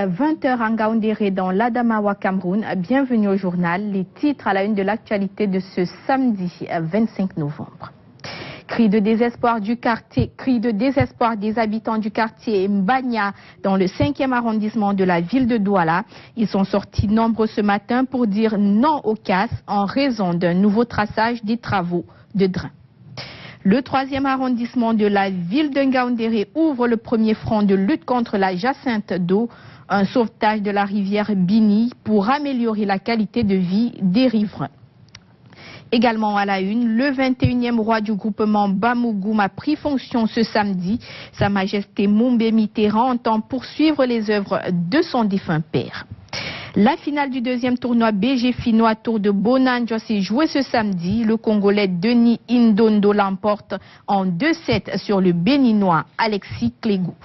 20 h en Ngaoundéré dans l'Adamawa, Cameroun. Bienvenue au journal. Les titres à la une de l'actualité de ce samedi 25 novembre. Cri de désespoir des habitants du quartier Mbagna dans le 5e arrondissement de la ville de Douala. Ils sont sortis nombreux ce matin pour dire non aux casses en raison d'un nouveau traçage des travaux de drain. Le 3e arrondissement de la ville de Ngaoundéré ouvre le premier front de lutte contre la jacinthe d'eau, un sauvetage de la rivière Bini pour améliorer la qualité de vie des riverains. Également à la une, le 21e roi du groupement Bamougoum a pris fonction ce samedi. Sa Majesté Moumbé Mitterrand entend poursuivre les œuvres de son défunt père. La finale du 2e tournoi BG Finois Tour de Bonanjo s'est jouée ce samedi. Le Congolais Denis Indondo l'emporte en 2-7 sur le Béninois Alexis Clégou.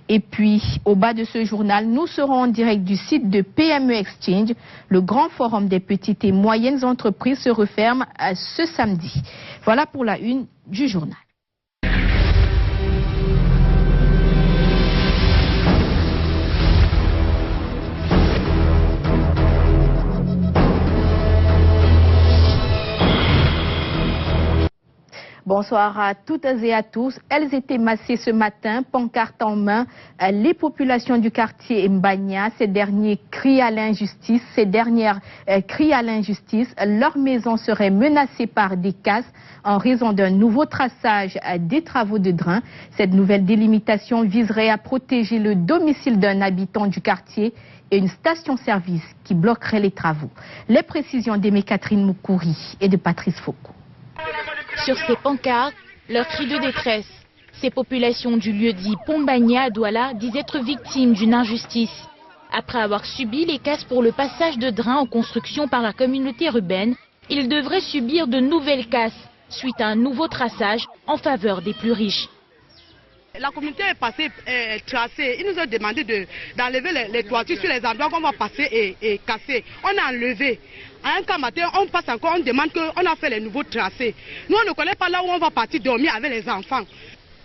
Et puis, au bas de ce journal, nous serons en direct du site de PME Exchange. Le grand forum des petites et moyennes entreprises se referme ce samedi. Voilà pour la une du journal. Bonsoir à toutes et à tous. Elles étaient massées ce matin, pancarte en main. Les populations du quartier Mbagna, ces dernières crient à l'injustice. Leur maison serait menacée par des casses en raison d'un nouveau traçage des travaux de drain. Cette nouvelle délimitation viserait à protéger le domicile d'un habitant du quartier et une station-service qui bloquerait les travaux. Les précisions d'Aimé Catherine Moukouri et de Patrice Foucault. Sur ces pancartes, leurs cris de détresse. Ces populations du lieu-dit Pombagna à Douala disent être victimes d'une injustice. Après avoir subi les casses pour le passage de drains en construction par la communauté urbaine, ils devraient subir de nouvelles casses suite à un nouveau traçage en faveur des plus riches. La communauté est passée tracée. Ils nous ont demandé d'enlever les toitures sur les endroits qu'on va passer et casser. On a enlevé. À un cas matin, on passe encore, on demande qu'on a fait les nouveaux tracés. Nous, on ne connaît pas là où on va partir dormir avec les enfants.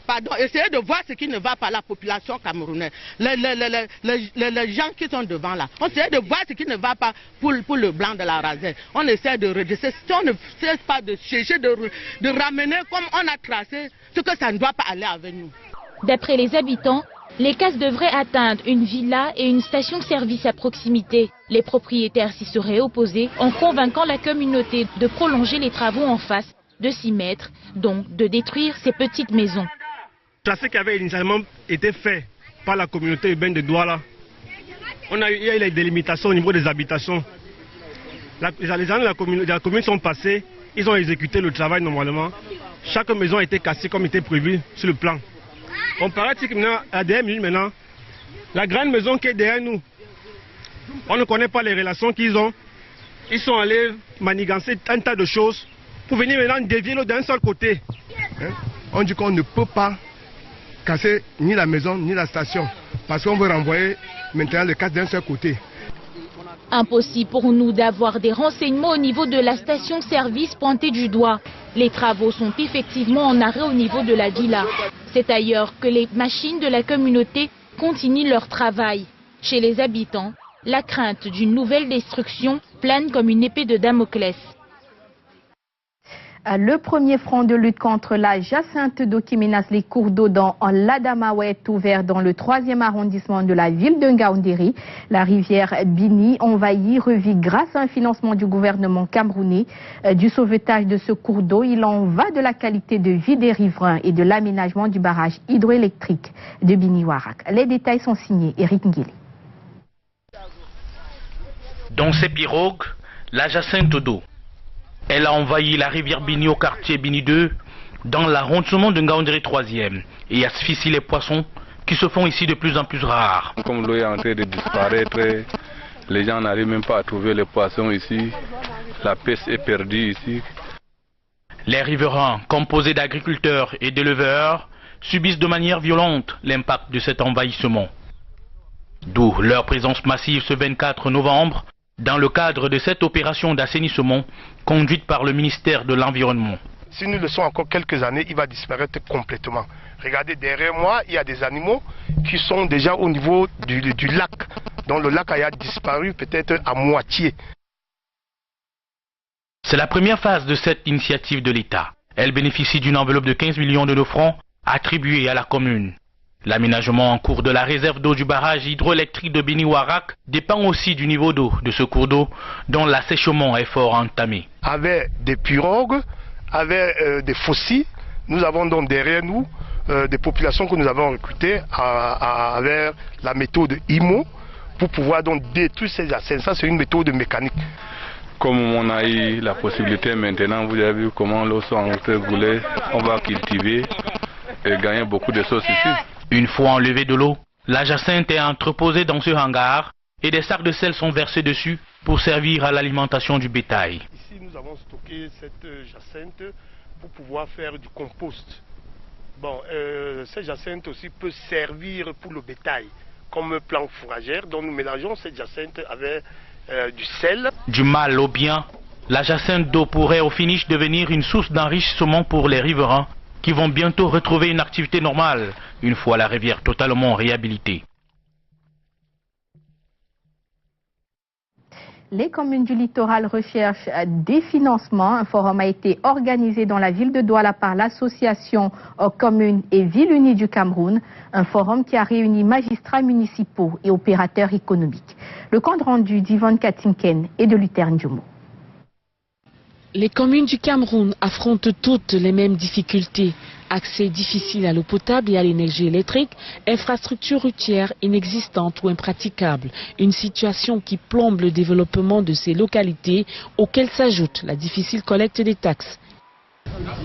Pardon, essayez de voir ce qui ne va pas la population camerounaise. Les gens qui sont devant là. On essaie de voir ce qui ne va pas pour le blanc de la rasée. On essaie de redresser. Si on ne cesse pas de chercher de ramener comme on a tracé, ce que ça ne doit pas aller avec nous. D'après les habitants, les casses devraient atteindre une villa et une station-service à proximité. Les propriétaires s'y seraient opposés en convainquant la communauté de prolonger les travaux en face de 6 mètres, donc de détruire ces petites maisons. Le tracé qui avait initialement été fait par la communauté urbaine de Douala, il y a eu les délimitations au niveau des habitations. Les gens de la commune sont passés, ils ont exécuté le travail normalement. Chaque maison a été cassée comme était prévu sur le plan. On paraît que maintenant, à la dernière minute maintenant, la grande maison qui est derrière nous, on ne connaît pas les relations qu'ils ont. Ils sont allés manigancer un tas de choses pour venir maintenant dévier l'eau d'un seul côté. On dit qu'on ne peut pas casser ni la maison ni la station parce qu'on veut renvoyer maintenant le casse d'un seul côté. Impossible pour nous d'avoir des renseignements au niveau de la station-service pointée du doigt. Les travaux sont effectivement en arrêt au niveau de la villa. C'est ailleurs que les machines de la communauté continuent leur travail. Chez les habitants, la crainte d'une nouvelle destruction plane comme une épée de Damoclès. Le premier front de lutte contre la jacinthe d'eau qui menace les cours d'eau dans l'Adamawa est ouvert dans le 3e arrondissement de la ville de Ngaoundéré. La rivière Bini, envahie, revit grâce à un financement du gouvernement camerounais. Du sauvetage de ce cours d'eau, il en va de la qualité de vie des riverains et de l'aménagement du barrage hydroélectrique de Bini-Warak. Les détails sont signés Eric Nguélé. Dans ces pirogues, la jacinthe d'eau. Elle a envahi la rivière Bini au quartier Bini 2, dans l'arrondissement de Ngaoundéré 3e, et asphyxie les poissons qui se font ici de plus en plus rares. Comme l'eau est en train de disparaître, les gens n'arrivent même pas à trouver les poissons ici. La pêche est perdue ici. Les riverains, composés d'agriculteurs et d'éleveurs, subissent de manière violente l'impact de cet envahissement. D'où leur présence massive ce 24 novembre dans le cadre de cette opération d'assainissement conduite par le ministère de l'Environnement. Si nous le sommes encore quelques années, il va disparaître complètement. Regardez, derrière moi, il y a des animaux qui sont déjà au niveau du lac. Donc le lac a disparu peut-être à moitié. C'est la première phase de cette initiative de l'État. Elle bénéficie d'une enveloppe de 15 millions de francs attribuée à la commune. L'aménagement en cours de la réserve d'eau du barrage hydroélectrique de Biniwarak dépend aussi du niveau d'eau de ce cours d'eau dont l'assèchement est fort entamé. Avec des pirogues, avec des faucilles, nous avons donc derrière nous des populations que nous avons recrutées avec la méthode IMO pour pouvoir donc détruire ces jacentes. Ça, c'est une méthode mécanique. Comme on a eu la possibilité maintenant, vous avez vu comment l'eau sont en train de couler, on va cultiver et gagner beaucoup de choses ici. Une fois enlevée de l'eau, la jacinthe est entreposée dans ce hangar et des sacs de sel sont versés dessus pour servir à l'alimentation du bétail. Ici, nous avons stocké cette jacinthe pour pouvoir faire du compost. Bon, cette jacinthe aussi peut servir pour le bétail comme plante fourragère. Donc nous mélangeons cette jacinthe avec du sel. Du mal au bien, la jacinthe d'eau pourrait au finish devenir une source d'enrichissement pour les riverains qui vont bientôt retrouver une activité normale une fois la rivière totalement réhabilitée. Les communes du littoral recherchent des financements. Un forum a été organisé dans la ville de Douala par l'association Communes et Villes Unies du Cameroun. Un forum qui a réuni magistrats municipaux et opérateurs économiques. Le compte rendu d'Yvonne Katinken et de Luther Ndiomo. Les communes du Cameroun affrontent toutes les mêmes difficultés. Accès difficile à l'eau potable et à l'énergie électrique, infrastructures routières inexistantes ou impraticables. Une situation qui plombe le développement de ces localités, auxquelles s'ajoute la difficile collecte des taxes.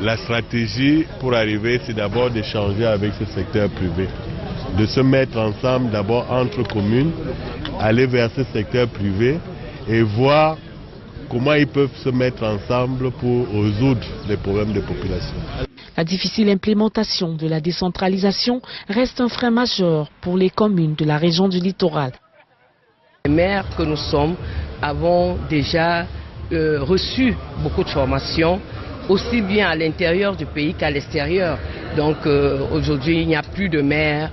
La stratégie pour arriver, c'est d'abord d'échanger avec ce secteur privé, de se mettre ensemble d'abord entre communes, aller vers ce secteur privé et voir comment ils peuvent se mettre ensemble pour résoudre les problèmes des populations. La difficile implémentation de la décentralisation reste un frein majeur pour les communes de la région du littoral. Les maires que nous sommes avons déjà reçu beaucoup de formations, aussi bien à l'intérieur du pays qu'à l'extérieur. Donc aujourd'hui, il n'y a plus de maires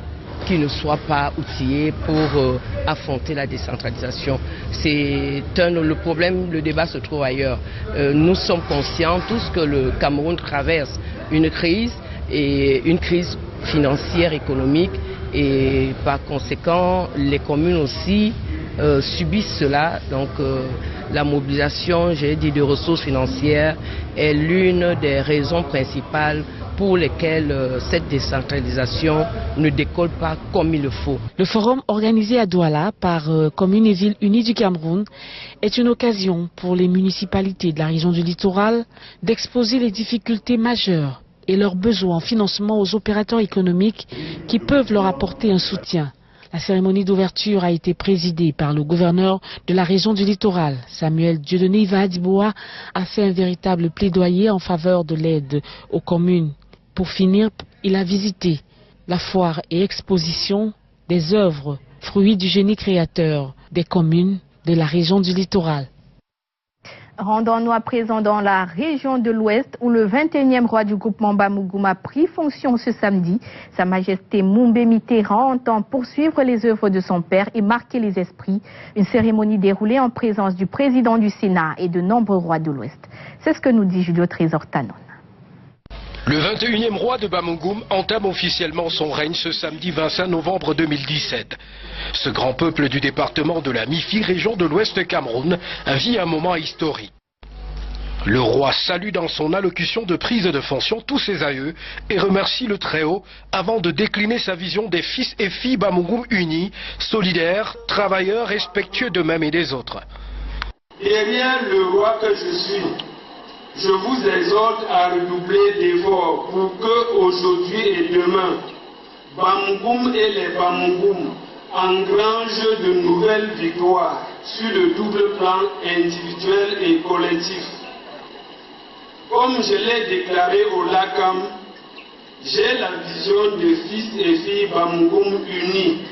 qui ne soient pas outillés pour affronter la décentralisation. C'est le problème, le débat se trouve ailleurs. Nous sommes conscients tous que le Cameroun traverse une crise financière, économique, et par conséquent, les communes aussi subissent cela. Donc la mobilisation, j'ai dit, de ressources financières est l'une des raisons principales pour lesquelles cette décentralisation ne décolle pas comme il le faut. Le forum organisé à Douala par Communes et Villes Unies du Cameroun est une occasion pour les municipalités de la région du littoral d'exposer les difficultés majeures et leurs besoins en financement aux opérateurs économiques qui peuvent leur apporter un soutien. La cérémonie d'ouverture a été présidée par le gouverneur de la région du littoral. Samuel Dieudonné Iva-Adiboa a fait un véritable plaidoyer en faveur de l'aide aux communes. Pour finir, il a visité la foire et exposition des œuvres, fruits du génie créateur des communes de la région du littoral. Rendons-nous à présent dans la région de l'Ouest où le 21e roi du groupement Bamougoum a pris fonction ce samedi. Sa Majesté Moumbé Mitterrand entend poursuivre les œuvres de son père et marquer les esprits. Une cérémonie déroulée en présence du président du Sénat et de nombreux rois de l'Ouest. C'est ce que nous dit Julio Trésor Tanon. Le 21e roi de Bamougoum entame officiellement son règne ce samedi 25 novembre 2017. Ce grand peuple du département de la Mifi, région de l'Ouest Cameroun, vit un moment historique. Le roi salue dans son allocution de prise de fonction tous ses aïeux et remercie le Très-Haut avant de décliner sa vision des fils et filles Bamougoum unis, solidaires, travailleurs, respectueux d'eux-mêmes et des autres. Derrière le roi que je suis, je vous exhorte à redoubler d'efforts pour que aujourd'hui et demain, Bamougoum et les Bamougoum engrangent de nouvelles victoires sur le double plan individuel et collectif. Comme je l'ai déclaré au LACAM, j'ai la vision de fils et filles Bamougoum unis,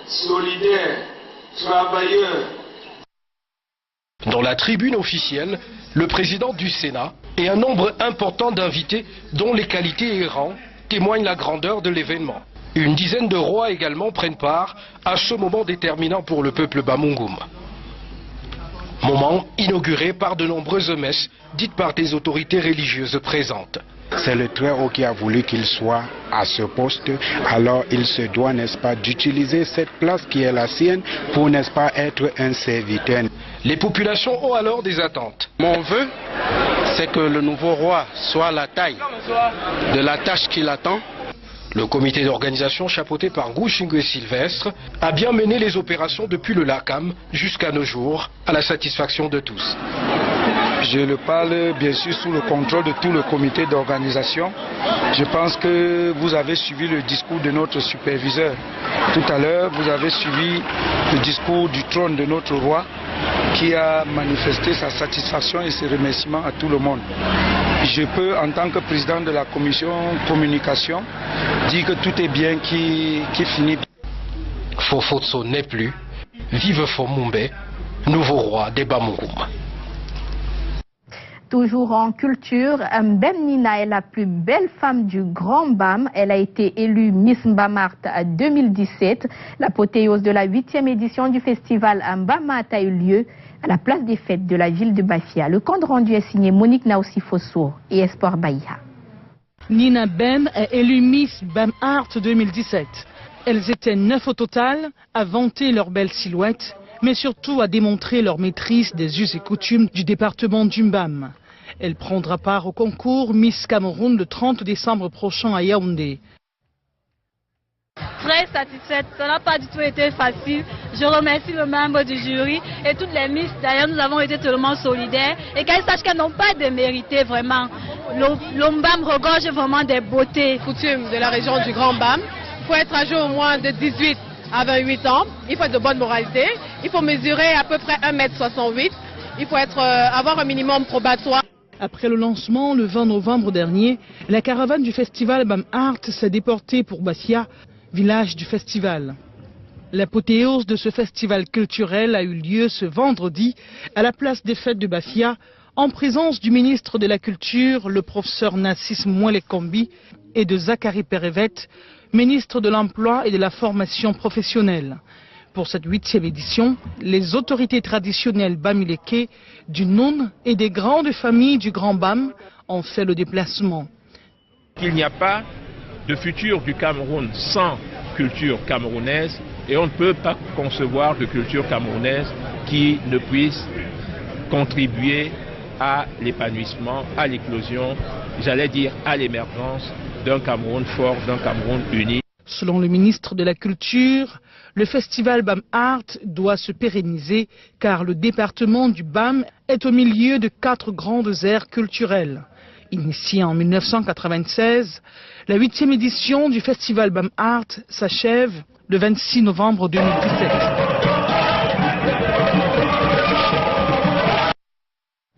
solidaires, travailleurs. Dans la tribune officielle, le président du Sénat et un nombre important d'invités dont les qualités et rangs témoignent la grandeur de l'événement. Une dizaine de rois également prennent part à ce moment déterminant pour le peuple Bamungum. Moment inauguré par de nombreuses messes dites par des autorités religieuses présentes. C'est le Très-Haut qui a voulu qu'il soit à ce poste, alors il se doit, n'est-ce pas, d'utiliser cette place qui est la sienne pour, n'est-ce pas, être un serviteur. Les populations ont alors des attentes. Mon vœu, c'est que le nouveau roi soit à la taille de la tâche qu'il attend. Le comité d'organisation chapeauté par Gouchingue Sylvestre a bien mené les opérations depuis le Lakam jusqu'à nos jours, à la satisfaction de tous. Je le parle bien sûr sous le contrôle de tout le comité d'organisation. Je pense que vous avez suivi le discours de notre superviseur. Tout à l'heure, vous avez suivi le discours du trône de notre roi qui a manifesté sa satisfaction et ses remerciements à tout le monde. Je peux, en tant que président de la commission communication, dire que tout est bien qui finit. Fofotso n'est plus. Vive Fomumbe, nouveau roi des Bamungum. Toujours en culture, Mbem Nina est la plus belle femme du Grand Bam. Elle a été élue Miss Mbamart 2017. L'apothéose de la 8e édition du festival Mbamat a eu lieu à la place des fêtes de la ville de Bafia. Le compte rendu est signé Monique Naossi Fosso et Espoir Baïha. Nina Mbem est élue Miss Mbamart 2017. Elles étaient 9 au total, à vanter leur belle silhouette, mais surtout à démontrer leur maîtrise des us et coutumes du département du Mbam. Elle prendra part au concours Miss Cameroun le 30 décembre prochain à Yaoundé. Très satisfaite, ça n'a pas du tout été facile. Je remercie le membre du jury et toutes les Miss. D'ailleurs, nous avons été tellement solidaires et qu'elles sachent qu'elles n'ont pas de mérité vraiment. Le Mbam regorge vraiment des beautés. Coutume de la région du Grand Bam, il faut être âgé au moins de 18 à 28 ans, il faut être de bonne moralité, il faut mesurer à peu près 1,68 m, il faut avoir un minimum probatoire. Après le lancement, le 20 novembre dernier, la caravane du festival Bam Art s'est déportée pour Bassia, village du festival. L'apothéose de ce festival culturel a eu lieu ce vendredi à la place des fêtes de Bafia, en présence du ministre de la Culture, le professeur Nassis Mouelekombi, et de Zachary Perevet, ministre de l'Emploi et de la Formation professionnelle. Pour cette 8e édition, les autorités traditionnelles bamileke, du Noun et des grandes familles du Grand Bam ont fait le déplacement. Il n'y a pas de futur du Cameroun sans culture camerounaise et on ne peut pas concevoir de culture camerounaise qui ne puisse contribuer à l'épanouissement, à l'éclosion, j'allais dire à l'émergence d'un Cameroun fort, d'un Cameroun uni. Selon le ministre de la Culture, le festival Bam Art doit se pérenniser car le département du Bam est au milieu de 4 grandes aires culturelles. Initiée en 1996, la 8e édition du festival Bam Art s'achève le 26 novembre 2017.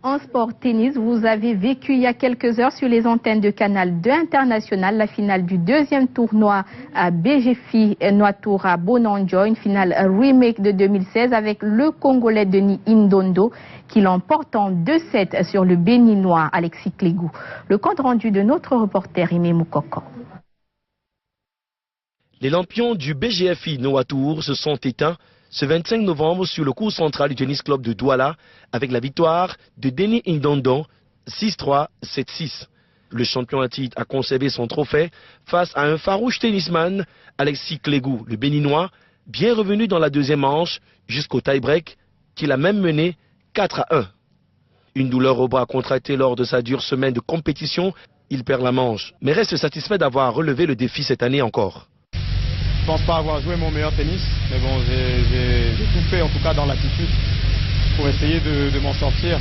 En sport tennis, vous avez vécu il y a quelques heures sur les antennes de Canal 2 International la finale du 2e tournoi à BGFI Noatour à Bonanjo, une finale remake de 2016 avec le Congolais Denis Indondo qui l'emporte en 2-7 sur le Béninois Alexis Clégou. Le compte rendu de notre reporter Aimé Moukoko. Les lampions du BGFI Noatour se sont éteints ce 25 novembre sur le cours central du tennis club de Douala avec la victoire de Denis Indondo 6-3, 7-6. Le champion à titre a conservé son trophée face à un farouche tennisman, Alexis Clégou, le Béninois, bien revenu dans la 2e manche jusqu'au tie-break qu'il a même mené 4-1. Une douleur au bras contractée lors de sa dure semaine de compétition, il perd la manche, mais reste satisfait d'avoir relevé le défi cette année encore. Je ne pense pas avoir joué mon meilleur tennis, mais bon, j'ai tout fait en tout cas dans l'attitude pour essayer de m'en sortir.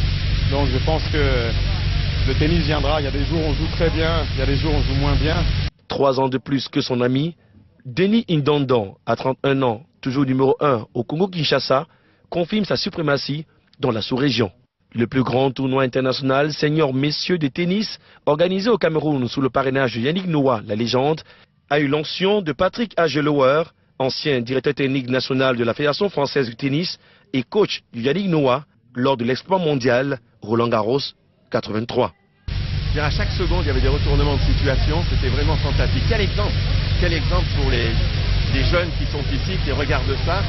Donc je pense que le tennis viendra, il y a des jours où on joue très bien, il y a des jours où on joue moins bien. 3 ans de plus que son ami, Denis Indondo, à 31 ans, toujours numéro 1 au Congo-Kinshasa, confirme sa suprématie dans la sous-région. Le plus grand tournoi international senior messieurs de tennis, organisé au Cameroun sous le parrainage de Yannick Noah, la légende, a eu l'onction de Patrick Agelower, ancien directeur technique national de la Fédération française du tennis et coach du Yannick Noah lors de l'exploit mondial Roland-Garros 83. À chaque seconde, il y avait des retournements de situation, c'était vraiment fantastique. Quel exemple quel exemple pour les jeunes qui sont ici, qui regardent ça.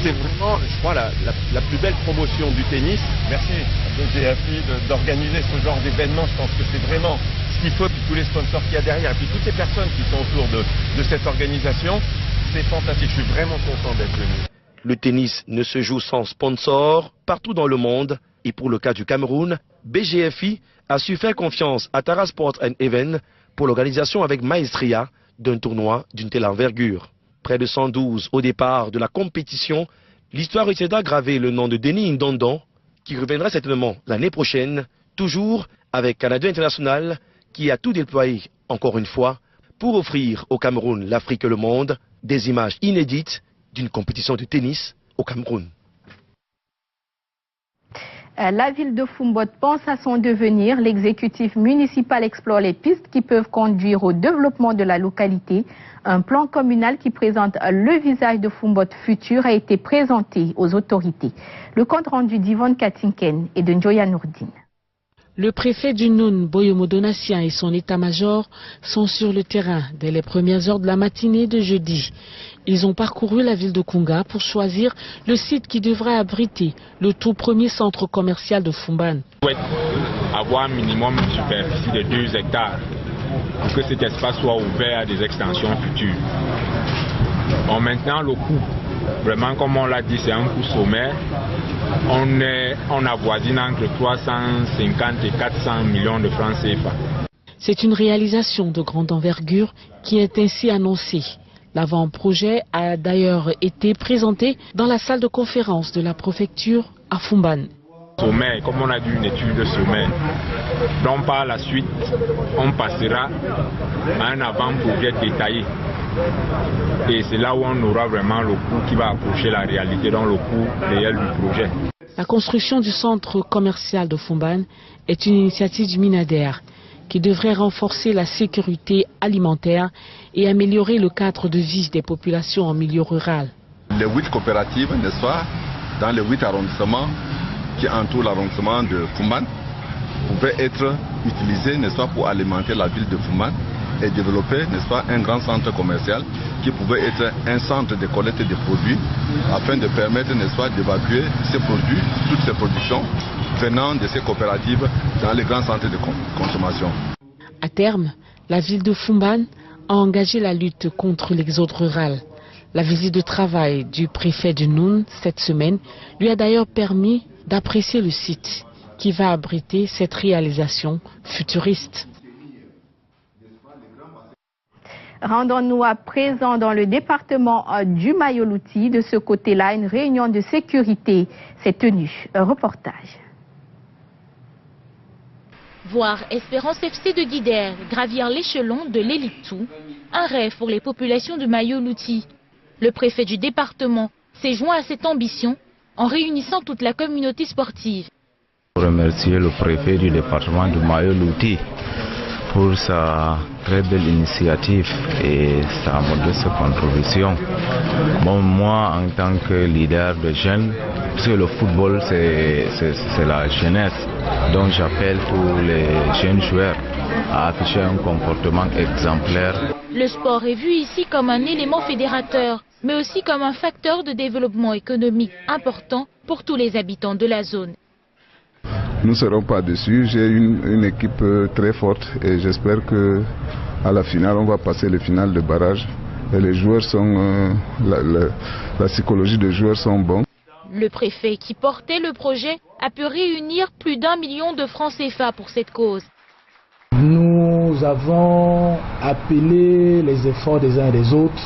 C'est vraiment, je crois, la plus belle promotion du tennis. Merci de GFI d'organiser ce genre d'événement. Je pense que c'est vraiment ce qu'il faut, puis tous les sponsors qu'il y a derrière, et puis toutes les personnes qui sont autour de cette organisation. C'est fantastique, je suis vraiment content d'être venu. Le tennis ne se joue sans sponsor partout dans le monde. Et pour le cas du Cameroun, BGFI a su faire confiance à Tara Sport & Event pour l'organisation avec maestria d'un tournoi d'une telle envergure. Près de 112 au départ de la compétition, l'histoire retiendra gravé le nom de Denis Ndondon, qui reviendra certainement l'année prochaine, toujours avec Canada International, qui a tout déployé encore une fois pour offrir au Cameroun, l'Afrique et le monde des images inédites d'une compétition de tennis au Cameroun. La ville de Foumbot pense à son devenir. L'exécutif municipal explore les pistes qui peuvent conduire au développement de la localité. Un plan communal qui présente le visage de Foumbot futur a été présenté aux autorités. Le compte rendu d'Yvonne Katinken et de Njoya Nourdine. Le préfet du Noun, Boyomo Donatien, et son état-major sont sur le terrain dès les premières heures de la matinée de jeudi. Ils ont parcouru la ville de Kounga pour choisir le site qui devrait abriter le tout premier centre commercial de Fumban. On souhaite avoir un minimum de superficie de 2 hectares pour que cet espace soit ouvert à des extensions futures. Bon, maintenant, le coût, vraiment comme on l'a dit, c'est un coût sommaire. On avoisine entre 350 et 400 millions de francs CFA. C'est une réalisation de grande envergure qui est ainsi annoncée. L'avant-projet a d'ailleurs été présenté dans la salle de conférence de la préfecture à Fumban. Sommet, comme on a dit, une étude de sommet. Donc par la suite, on passera à un avant-projet détaillé. Et c'est là où on aura vraiment le coût qui va approcher la réalité, dans le coût réel du projet. La construction du centre commercial de Fumban est une initiative du Minader qui devrait renforcer la sécurité alimentaire et améliorer le cadre de vie des populations en milieu rural. Les 8 coopératives, n'est-ce pas, dans les 8 arrondissements qui entourent l'arrondissement de Fumban, pouvaient être utilisées, n'est-ce pas, pour alimenter la ville de Fumban et développer, n'est-ce pas, un grand centre commercial qui pouvait être un centre de collecte de produits afin de permettre, n'est-ce pas, d'évacuer ces produits, toutes ces productions venant de ces coopératives dans les grands centres de consommation. À terme, la ville de Fumban a engagé la lutte contre l'exode rural. La visite de travail du préfet du Noun cette semaine lui a d'ailleurs permis d'apprécier le site qui va abriter cette réalisation futuriste. Rendons-nous à présent dans le département du Mayoluti. De ce côté-là, une réunion de sécurité s'est tenue. Un reportage. Voir Espérance FC de Guider gravir l'échelon de l'élite 2, un rêve pour les populations de Mayoluti. Le préfet du département s'est joint à cette ambition en réunissant toute la communauté sportive. Je remercie le préfet du département de Mayoluti pour sa très belle initiative et sa modeste contribution. Bon, moi, en tant que leader de jeunes, parce que le football, c'est la jeunesse, donc j'appelle tous les jeunes joueurs à afficher un comportement exemplaire. Le sport est vu ici comme un élément fédérateur, mais aussi comme un facteur de développement économique important pour tous les habitants de la zone. Nous ne serons pas déçus, j'ai une équipe très forte et j'espère qu'à la finale, on va passer les finales de barrage. Et les joueurs sont, la psychologie des joueurs sont bons. Le préfet qui portait le projet a pu réunir plus d'1 million de francs CFA pour cette cause. Nous avons appelé les efforts des uns et des autres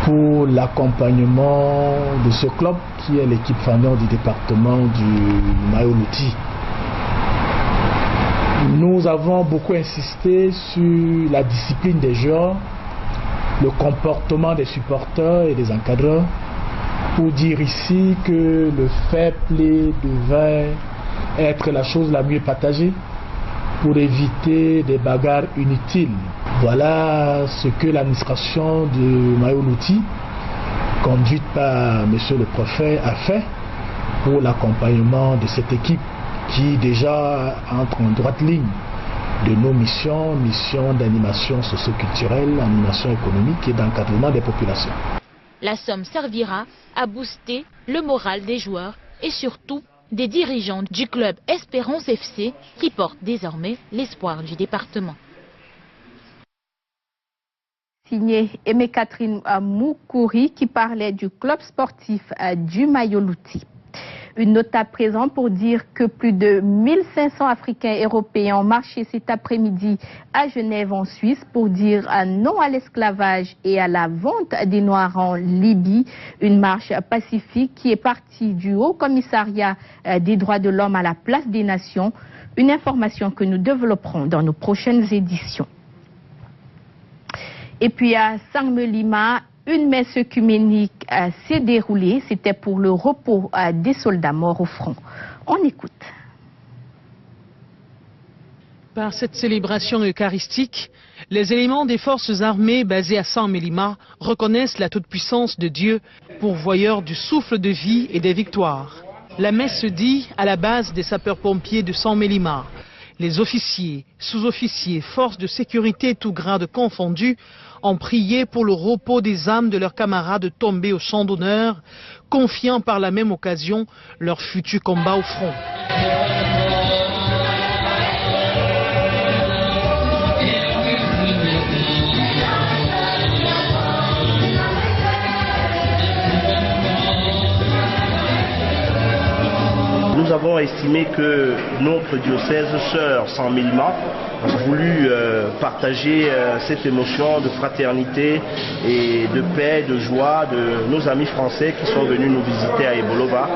pour l'accompagnement de ce club qui est l'équipe fanion du département du Mayoluti. Nous avons beaucoup insisté sur la discipline des joueurs, le comportement des supporters et des encadreurs, pour dire ici que le fair play devait être la chose la mieux partagée pour éviter des bagarres inutiles. Voilà ce que l'administration de Mayoluti, conduite par M. le préfet, a fait pour l'accompagnement de cette équipe qui déjà entre en droite ligne de nos missions, missions d'animation socio-culturelle, animation économique et d'encadrement des populations. La somme servira à booster le moral des joueurs et surtout des dirigeants du club Espérance FC qui porte désormais l'espoir du département. Signé Aimé Catherine Moukouri qui parlait du club sportif du Mayoluti. Une note à présent pour dire que plus de 1500 Africains et Européens ont marché cet après-midi à Genève en Suisse pour dire non à l'esclavage et à la vente des Noirs en Libye. Une marche pacifique qui est partie du Haut Commissariat des droits de l'homme à la place des nations. Une information que nous développerons dans nos prochaines éditions. Et puis à Saint-Melima, une messe œcuménique s'est déroulée. C'était pour le repos des soldats morts au front. On écoute. Par cette célébration eucharistique, les éléments des forces armées basées à Saint-Melima reconnaissent la toute-puissance de Dieu, pourvoyeur du souffle de vie et des victoires. La messe se dit à la base des sapeurs-pompiers de Saint-Melima. Les officiers, sous-officiers, forces de sécurité tout grade confondus ont prié pour le repos des âmes de leurs camarades tombés au champ d'honneur, confiant par la même occasion leur futur combat au front. Nous avons estimé que notre diocèse sœur Saint-Melima a voulu partager cette émotion de fraternité et de paix, de joie de nos amis français qui sont venus nous visiter à Ebolova,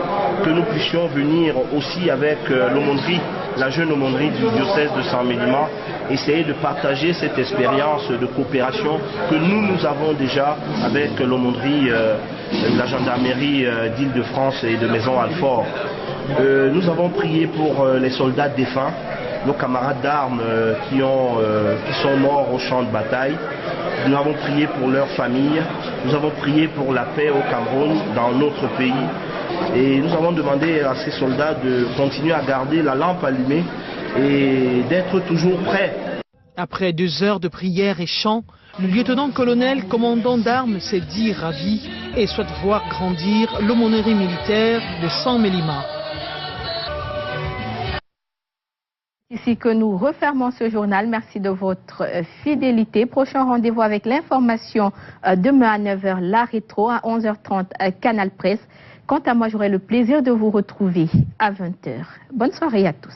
que nous puissions venir aussi avec l'aumônerie, la jeune aumônerie du diocèse de Saint-Melima, essayer de partager cette expérience de coopération que nous avons déjà avec l'aumônerie de la gendarmerie d'Île-de-France et de Maison-Alfort. Nous avons prié pour les soldats défunts, nos camarades d'armes qui sont morts au champ de bataille. Nous avons prié pour leurs familles. Nous avons prié pour la paix au Cameroun, dans notre pays. Et nous avons demandé à ces soldats de continuer à garder la lampe allumée et d'être toujours prêts. Après 2 heures de prière et chant, le lieutenant-colonel commandant d'armes s'est dit ravi et souhaite voir grandir l'aumônerie militaire de Saint-Melima. Ici que nous refermons ce journal. Merci de votre fidélité. Prochain rendez-vous avec l'information demain à 9h, la rétro, à 11h30, Canal Presse. Quant à moi, j'aurai le plaisir de vous retrouver à 20h. Bonne soirée à tous.